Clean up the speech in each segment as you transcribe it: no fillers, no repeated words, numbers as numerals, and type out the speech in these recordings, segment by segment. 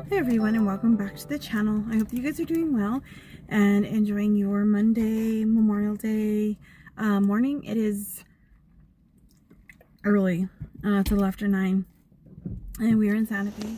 Hey everyone, and welcome back to the channel. I hope you guys are doing well and enjoying your Monday, Memorial Day morning. It is early. It's a little after 9 and we are in Santa Fe.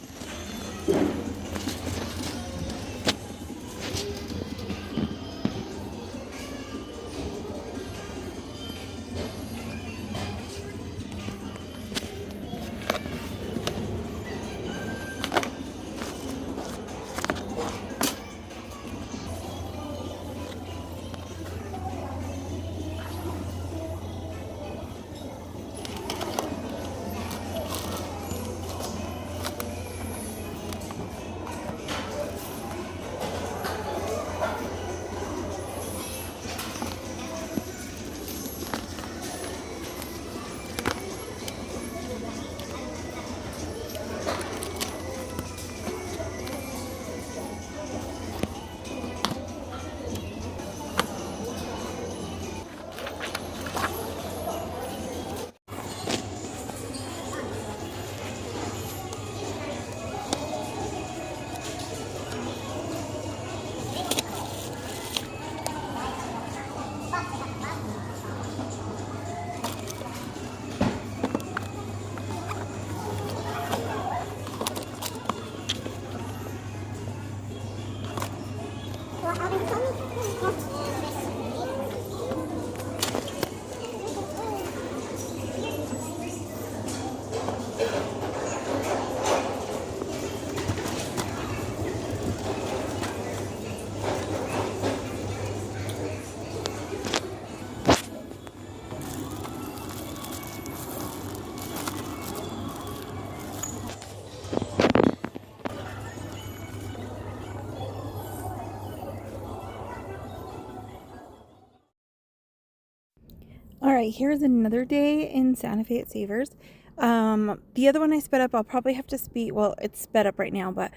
Alright, here's another day in Santa Fe at Savers. The other one I sped up, I'll probably have to speed, well, it's sped up right now, but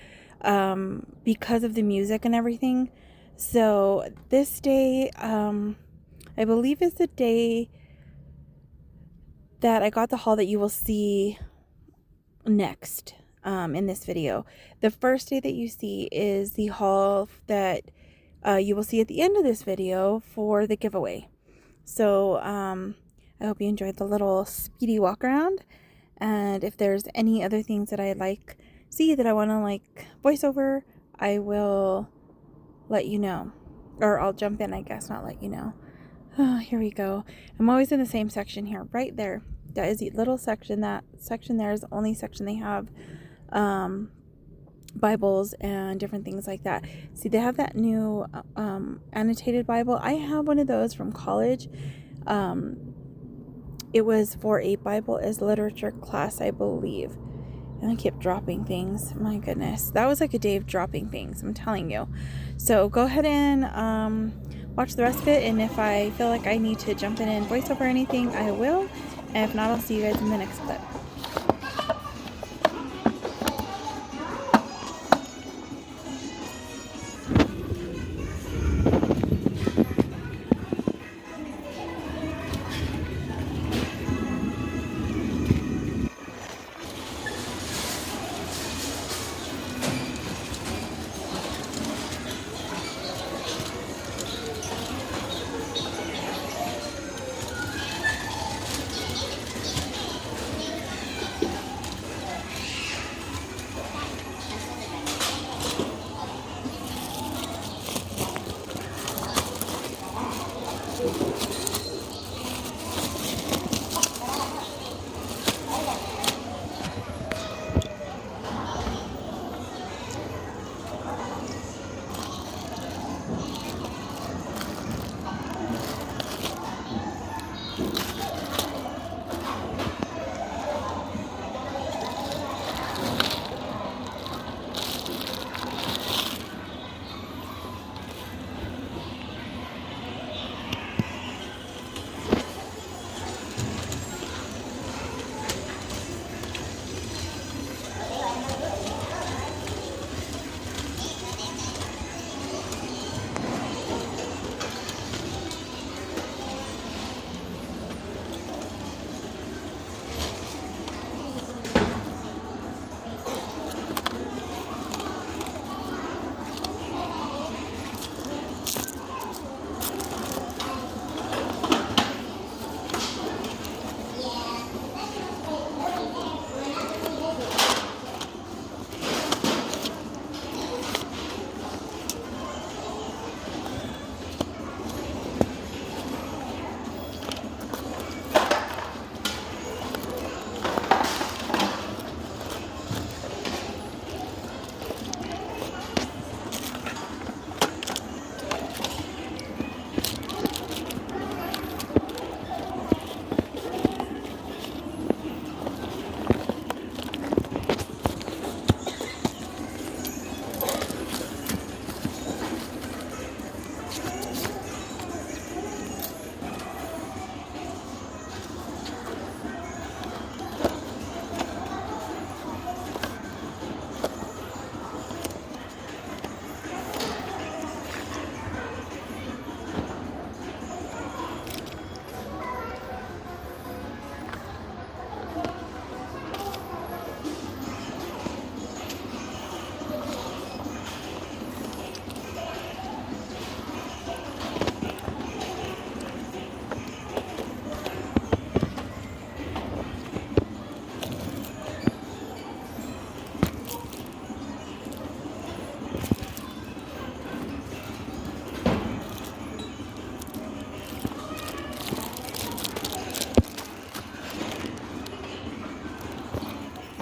because of the music and everything. So this day, I believe is the day that I got the haul that you will see next in this video. The first day that you see is the haul that you will see at the end of this video for the giveaway. So I hope you enjoyed the little speedy walk around, and if there's any other things that I see that I want to voice over, I will let you know, or I'll jump in, I guess, not let you know. Oh, here we go. I'm always in the same section here, right there. That is the little section. That section there is the only section they have Bibles and different things like that. See, they have that new annotated Bible. I have one of those from college. It was for a Bible as literature class, I believe. And I kept dropping things. My goodness, that was like a day of dropping things, I'm telling you. So go ahead and watch the rest of it, and if I feel like I need to jump in and voice over anything, I will. And if not, I'll see you guys in the next clip.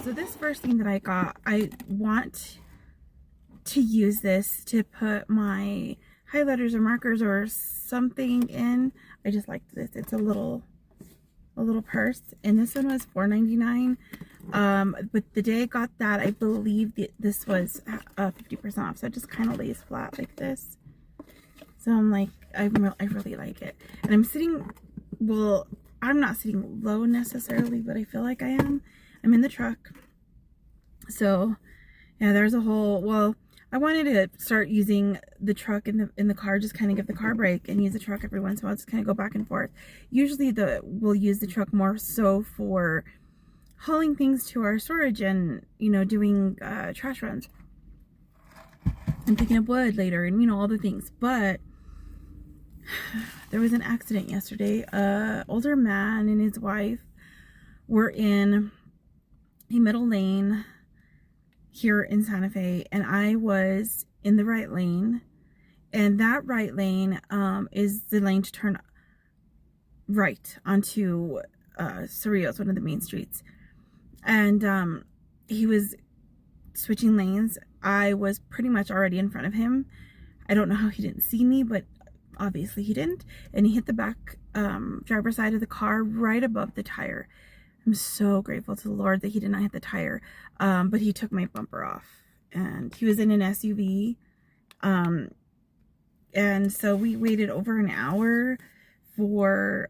so this first thing that I got, I want to use this to put my highlighters or markers or something in. I just like this. It's a little purse, and this one was $4.99. But the day I got that, I believe this was 50% off, so it just kind of lays flat like this. So I'm like, I really like it. And I'm sitting, well, I'm not sitting low necessarily, but I feel like I am. I'm in the truck. So yeah, there's a whole, well, I wanted to start using the truck in the car, just kind of give the car a break and use the truck every once in a while, just kind of go back and forth. Usually we'll use the truck more so for hauling things to our storage and, you know, doing trash runs and picking up wood later and, you know, all the things. But there was an accident yesterday. Older man and his wife were in a middle lane here in Santa Fe, and I was in the right lane, and that right lane is the lane to turn right onto Cerrillos, one of the main streets. And he was switching lanes. I was pretty much already in front of him. I don't know how he didn't see me, but obviously he didn't, and he hit the back driver's side of the car right above the tire. I'm so grateful to the Lord that he did not hit the tire, but he took my bumper off, and he was in an SUV, and so we waited over an hour for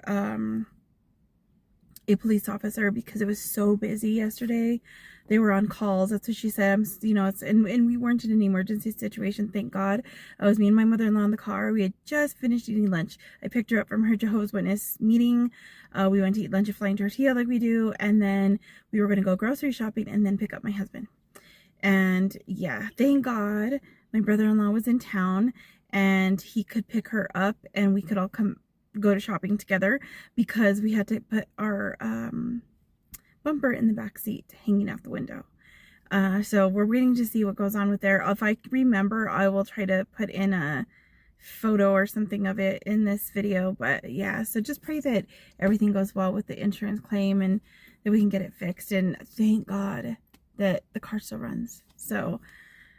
a police officer because it was so busy yesterday. They were on calls. That's what she said. You know, and we weren't in an emergency situation, thank God. It was me and my mother-in-law in the car. We had just finished eating lunch. I picked her up from her Jehovah's Witness meeting. We went to eat lunch at Flying Tortilla like we do, and then we were going to go grocery shopping and then pick up my husband. And yeah, thank God my brother-in-law was in town and he could pick her up and we could all go to shopping together, because we had to put our bumper in the back seat hanging out the window. So we're waiting to see what goes on with there. If I remember, I will try to put in a photo or something of it in this video. But yeah, so just pray that everything goes well with the insurance claim and that we can get it fixed. And thank God that the car still runs. So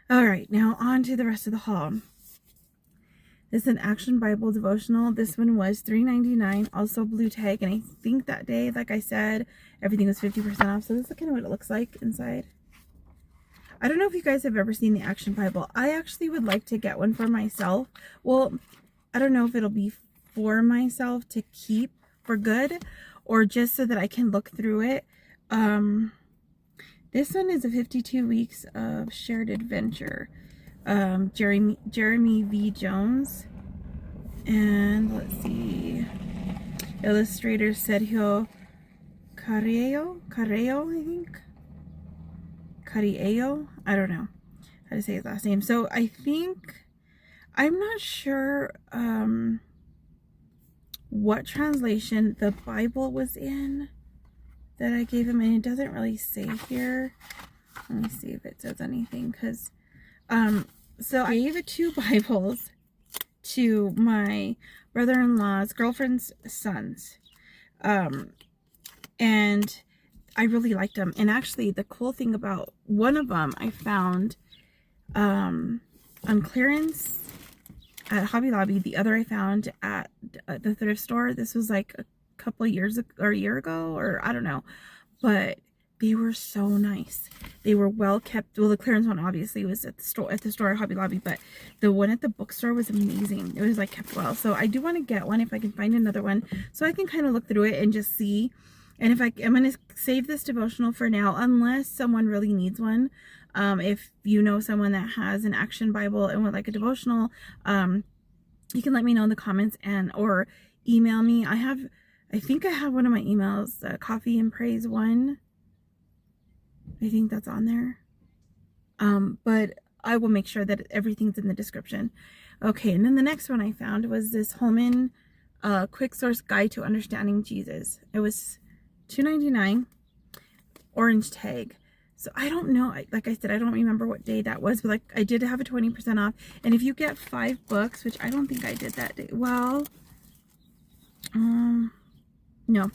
all right, now on to the rest of the haul. This is an Action Bible devotional. This one was $3.99, also blue tag. And I think that day, like I said, everything was 50% off. So this is kind of what it looks like inside. I don't know if you guys have ever seen the Action Bible. I actually would like to get one for myself. Well, I don't know if it'll be for myself to keep for good or just so that I can look through it. This one is a 52 weeks of shared adventure. Jeremy V. Jones, and let's see, illustrator Sergio Carrillo, I think. Carrillo, I don't know how to say his last name. So I think, I'm not sure what translation the Bible was in that I gave him, and it doesn't really say here. Let me see if it says anything, because so I gave 2 Bibles to my brother-in-law's girlfriend's sons, and I really liked them. And actually, the cool thing about one of them I found on clearance at Hobby Lobby. The other I found at the thrift store. This was like a couple of years ago, or a year ago, or I don't know, but they were so nice. They were well kept. Well, the clearance one obviously was at the store at Hobby Lobby, but the one at the bookstore was amazing. It was like kept well. So I do want to get one if I can find another one, so I can kind of look through it and just see. And if I'm going to save this devotional for now, unless someone really needs one. If you know someone that has an Action Bible and would like a devotional, you can let me know in the comments or email me. I think I have one of my emails, Coffee and Praise 1. I think that's on there. But I will make sure that everything's in the description. Okay, and then the next one I found was this Holman Quick Source Guide to Understanding Jesus. It was $2.99, orange tag. So I don't know, like I said, I don't remember what day that was, but like I did have a 20% off. And if you get 5 books, which I don't think I did that day, well, no,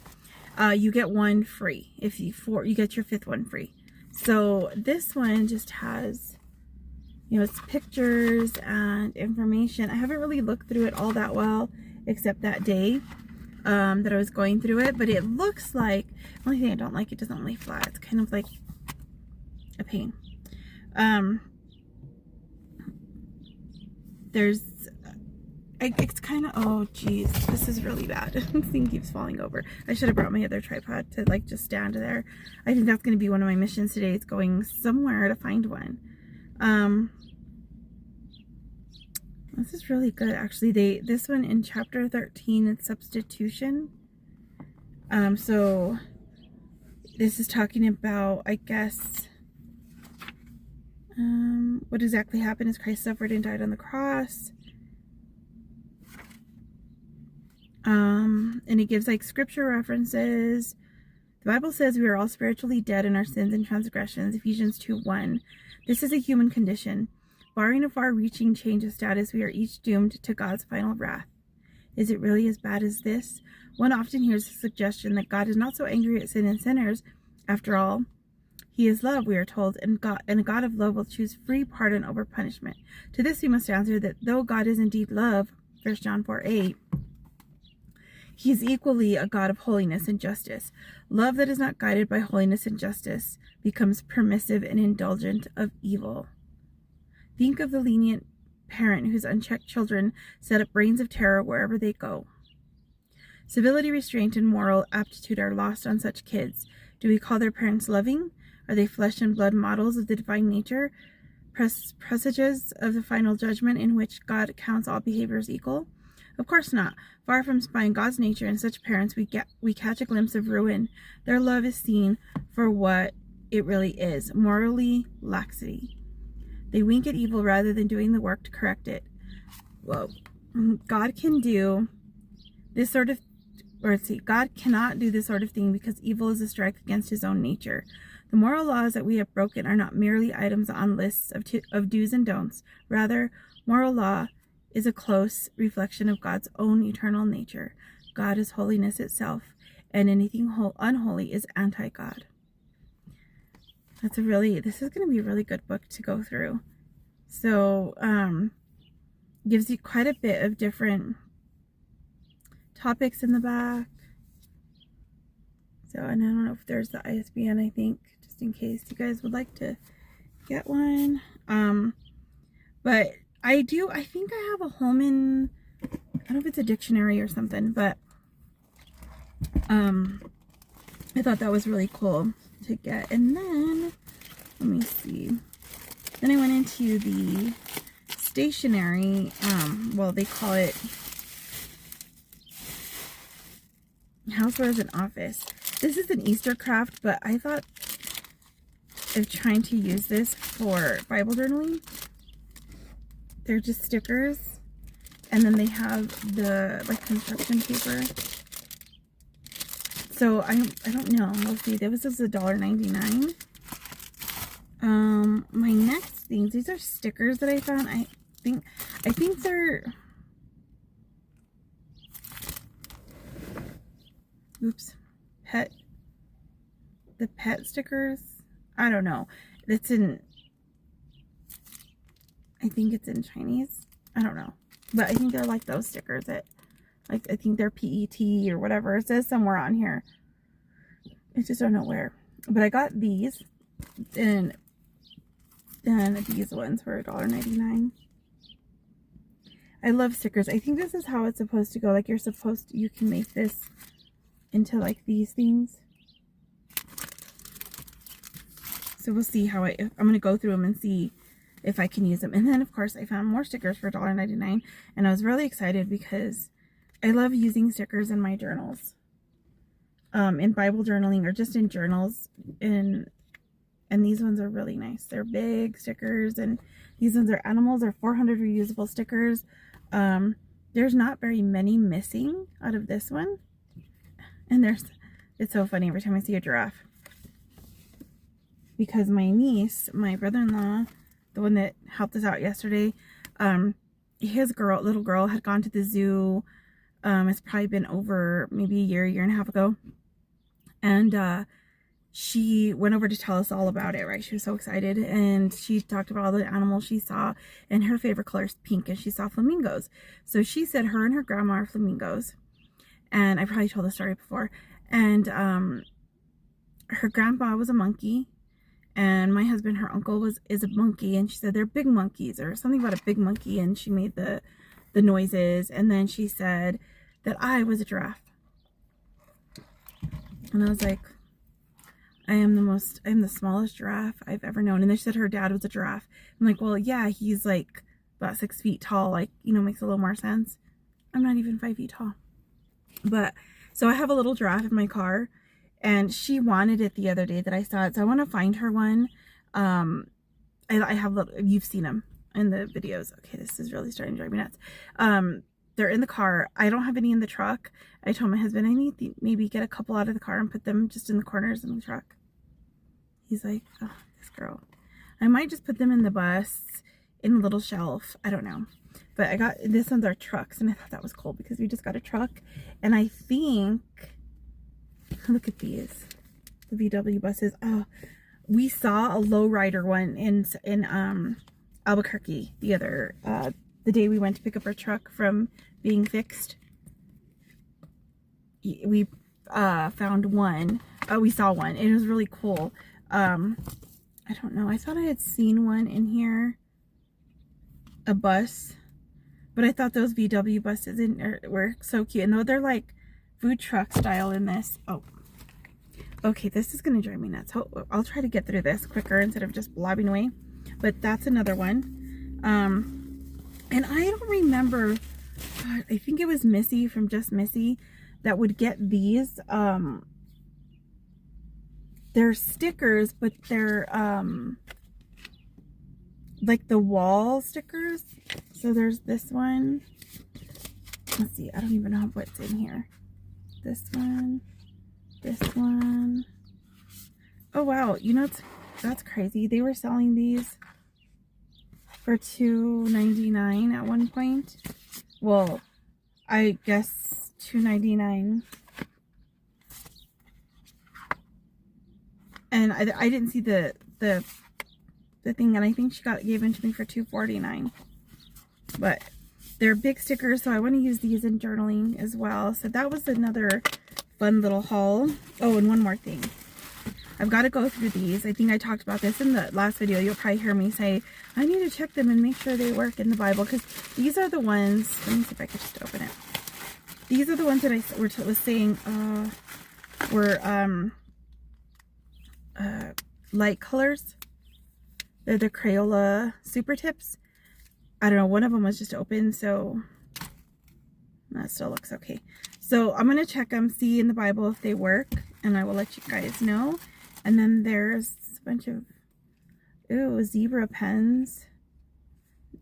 you get one free. If you get your 5th one free. So this one just has, you know, it's pictures and information. I haven't really looked through it all that well, except that day that I was going through it. But it looks like, the only thing I don't like, it doesn't lay flat. It's kind of like a pain. It's kind of, oh geez, this is really bad. This thing keeps falling over. I should have brought my other tripod to like just stand there. I think that's going to be one of my missions today. It's going somewhere to find one. This is really good actually. This one in chapter 13, it's substitution. So this is talking about, I guess, what exactly happened is Christ suffered and died on the cross. And it gives like scripture references. The Bible says we are all spiritually dead in our sins and transgressions, Ephesians 2:1. This is a human condition. Barring a far-reaching change of status, we are each doomed to God's final wrath. Is it really as bad as this? One often hears the suggestion that God is not so angry at sin and sinners. After all, He is love, we are told, and a God of love will choose free pardon over punishment. To this we must answer that though God is indeed love, 1 John 4:8, He is equally a God of holiness and justice. Love that is not guided by holiness and justice becomes permissive and indulgent of evil. Think of the lenient parent whose unchecked children set up reigns of terror wherever they go. Civility, restraint, and moral aptitude are lost on such kids. Do we call their parents loving? Are they flesh and blood models of the divine nature, presages of the final judgment in which God counts all behaviors equal? Of course not. Far from spying God's nature in such parents, we catch a glimpse of ruin. Their love is seen for what it really is, morally laxity. They wink at evil rather than doing the work to correct it. Well, God can do this sort of, God cannot do this sort of thing because evil is a strike against His own nature. The moral laws that we have broken are not merely items on lists of do's and don'ts. Rather, moral law is a close reflection of God's own eternal nature. God is holiness itself, and anything unholy is anti-God. This is going to be a really good book to go through. So, gives you quite a bit of different topics in the back. So, and I don't know if there's the ISBN, I think, just in case you guys would like to get one. But I think I have a Holman, I don't know if it's a dictionary or something, but I thought that was really cool to get. And then, let me see. Then I went into the stationery, well, they call it housewares and office. This is an Easter craft, but I thought of trying to use this for Bible journaling. They're just stickers, and then they have the like construction paper. So I don't know. We'll see. This is $1.99. My next things, these are stickers that I found. I think they're, oops, the pet stickers. I don't know. It's in, I think it's in Chinese. I don't know. But I think they're like those stickers that, like, I think they're PET or whatever. It says somewhere on here. I just don't know where. But I got these. And these ones were $1.99. I love stickers. I think this is how it's supposed to go. Like, you can make this into like these things. So we'll see how I'm going to go through them and see if I can use them. And then, of course, I found more stickers for $1.99. And I was really excited because I love using stickers in my journals. In Bible journaling or just in journals. And these ones are really nice. They're big stickers. And these ones are animals. They're 400 reusable stickers. There's not very many missing out of this one. And it's so funny every time I see a giraffe. Because my niece, my brother-in-law, the one that helped us out yesterday, his little girl had gone to the zoo. It's probably been over maybe a year and a half ago. And she went over to tell us all about it, right? She was so excited, and she talked about all the animals she saw, and her favorite color is pink, and she saw flamingos. So she said her and her grandma are flamingos, and I probably told the story before. And her grandpa was a monkey, and my husband, her uncle, is a monkey, and she said they're big monkeys, or something about a big monkey, and she made the noises. And then she said that I was a giraffe, and I was like, I'm the smallest giraffe I've ever known. And then she said her dad was a giraffe. I'm like, well, yeah, he's like about 6 feet tall, like, you know, makes a little more sense. I'm not even 5 feet tall. But so I have a little giraffe in my car, and she wanted it the other day that I saw it. So I want to find her one. I have you've seen them in the videos. Okay, this is really starting to drive me nuts. They're in the car. I don't have any in the truck. I told my husband I need to maybe get a couple out of the car and put them just in the corners in the truck. He's like, oh, this girl. I might just put them in the bus in a little shelf. I don't know. But I got, this one's our trucks, and I thought that was cool because we just got a truck. And I think, look at these, the VW buses. Oh, we saw a lowrider one in Albuquerque the day we went to pick up our truck from being fixed. We found one. We saw one. It was really cool. I don't know. I thought I had seen one in here, a bus, but I thought those VW buses were so cute. And though they're like food truck style in this. Oh, okay. This is going to drive me nuts. I'll try to get through this quicker instead of just blobbing away. But that's another one. And I don't remember, God, I think it was Missy from Just Missy that would get these. They're stickers, but they're like the wall stickers. So there's this one. Let's see, I don't even know what's in here. This one, this one. Oh wow, you know, that's crazy. They were selling these for $2.99 at one point. Well, I guess $2.99. And I didn't see the thing, and I think she gave them to me for $2.49. But they're big stickers, so I want to use these in journaling as well. So that was another fun little haul. Oh, and one more thing. I've got to go through these. I think I talked about this in the last video. You'll probably hear me say, I need to check them and make sure they work in the Bible. Because these are the ones, let me see if I can just open it. These are the ones that I was saying were light colors. They're the Crayola Super Tips. I don't know, one of them was just open, so that still looks okay. So I'm going to check them, see in the Bible if they work, and I will let you guys know. And then there's a bunch of, ooh, zebra pens.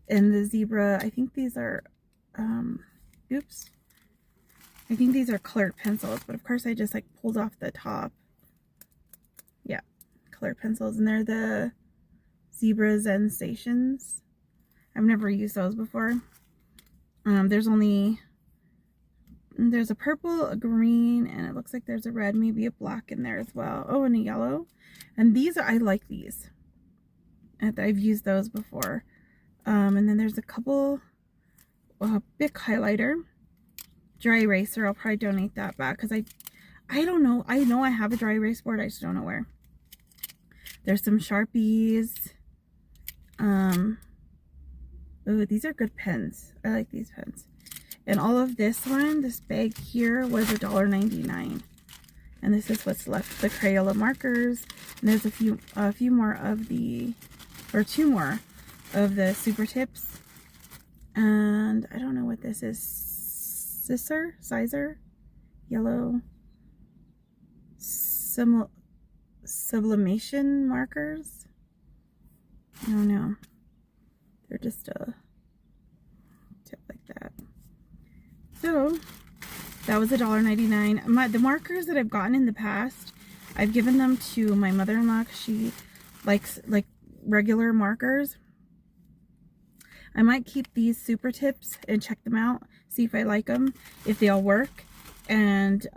And the zebra, I think these are, oops. I think these are colored pencils, but of course I just like pulled off the top. Yeah, colored pencils, and they're the Zebra Zen Stations. I've never used those before. There's a purple, a green, and it looks like there's a red, maybe a black in there as well. Oh, and a yellow. And these I like these. I've used those before. And then there's a couple, Bic highlighter, dry eraser. I'll probably donate that back because I don't know. I know I have a dry erase board. I just don't know where. There's some Sharpies. Oh, these are good pens. I like these pens. And all of this bag here was $1.99. And this is what's left. The Crayola markers. And there's a few more of two more of the Super Tips. And I don't know what this is. Sizer? Yellow. Sublimation markers. I don't know. They're just a tip like that. So that was $1.99. The markers that I've gotten in the past, I've given them to my mother-in-law because she likes like regular markers. I might keep these Super Tips and check them out, see if I like them, if they all work. And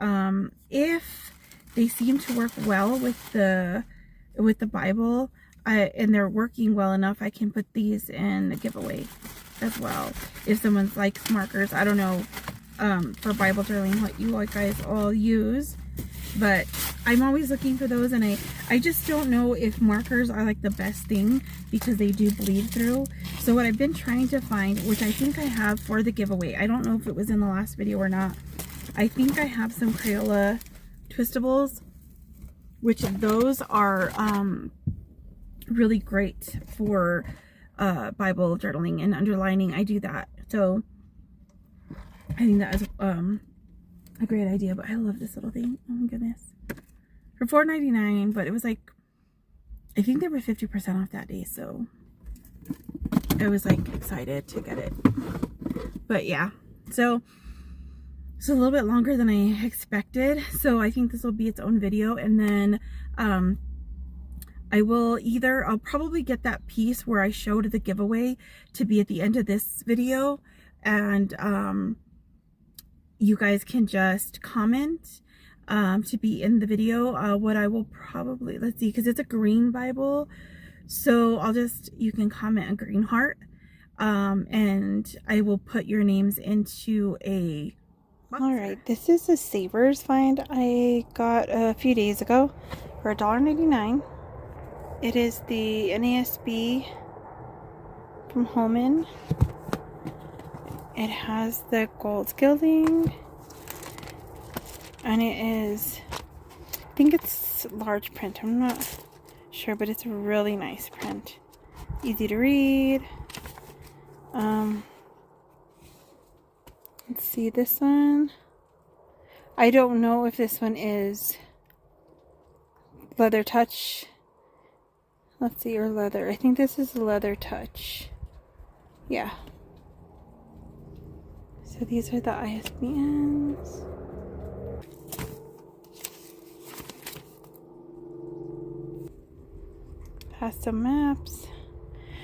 if they seem to work well with the Bible. And they're working well enough. I can put these in the giveaway as well. If someone likes markers, I don't know for Bible journaling what you guys all use, but I'm always looking for those, and I just don't know if markers are like the best thing because they do bleed through. So what I've been trying to find, which I think I have for the giveaway, I don't know if it was in the last video or not, I think I have some Crayola twistables, which those are really great for Bible journaling and underlining. I do that, so I think that is a great idea. But I love this little thing. Oh my goodness, for $4.99, but it was like, I think they were 50% off that day, so I was like excited to get it. But yeah, so it's a little bit longer than I expected, so I think this will be its own video. And then I'll probably get that piece where I showed the giveaway to be at the end of this video, and you guys can just comment to be in the video. What I will probably, let's see, because it's a green Bible, so you can comment a green heart, and I will put your names into a box. All right, this is a Savers find I got a few days ago for $1.99. It is the NASB from Holman. It has the gold gilding, and it is, I think it's large print, I'm not sure, but it's a really nice print. Easy to read. Let's see, this one, I don't know if this one is leather touch. Let's see, or leather. I think this is leather touch. Yeah. So these are the ISBNs. Has some maps.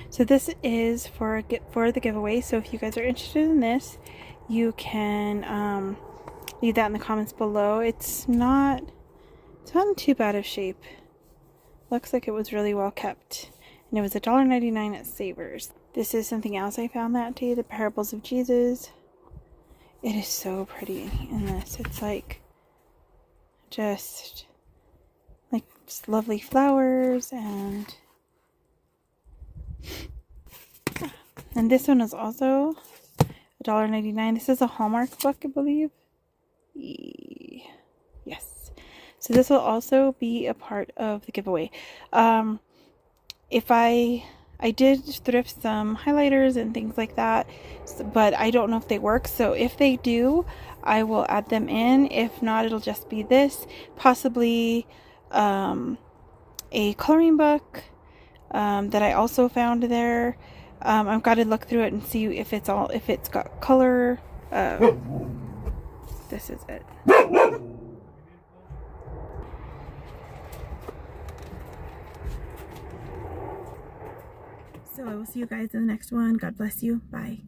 So this is for the giveaway. So if you guys are interested in this, you can leave that in the comments below. It's not in too bad of shape. Looks like it was really well kept, and it was $1.99 at Savers. This is something else I found that day, the Parables of Jesus. It is so pretty in this. It's like just lovely flowers, and this one is also $1.99. This is a Hallmark book, I believe. Yes. So this will also be a part of the giveaway. If I did thrift some highlighters and things like that, but I don't know if they work. So if they do, I will add them in. If not, it'll just be this. Possibly a coloring book that I also found there. I've got to look through it and see if it's got color. This is it. So I will see you guys in the next one. God bless you. Bye.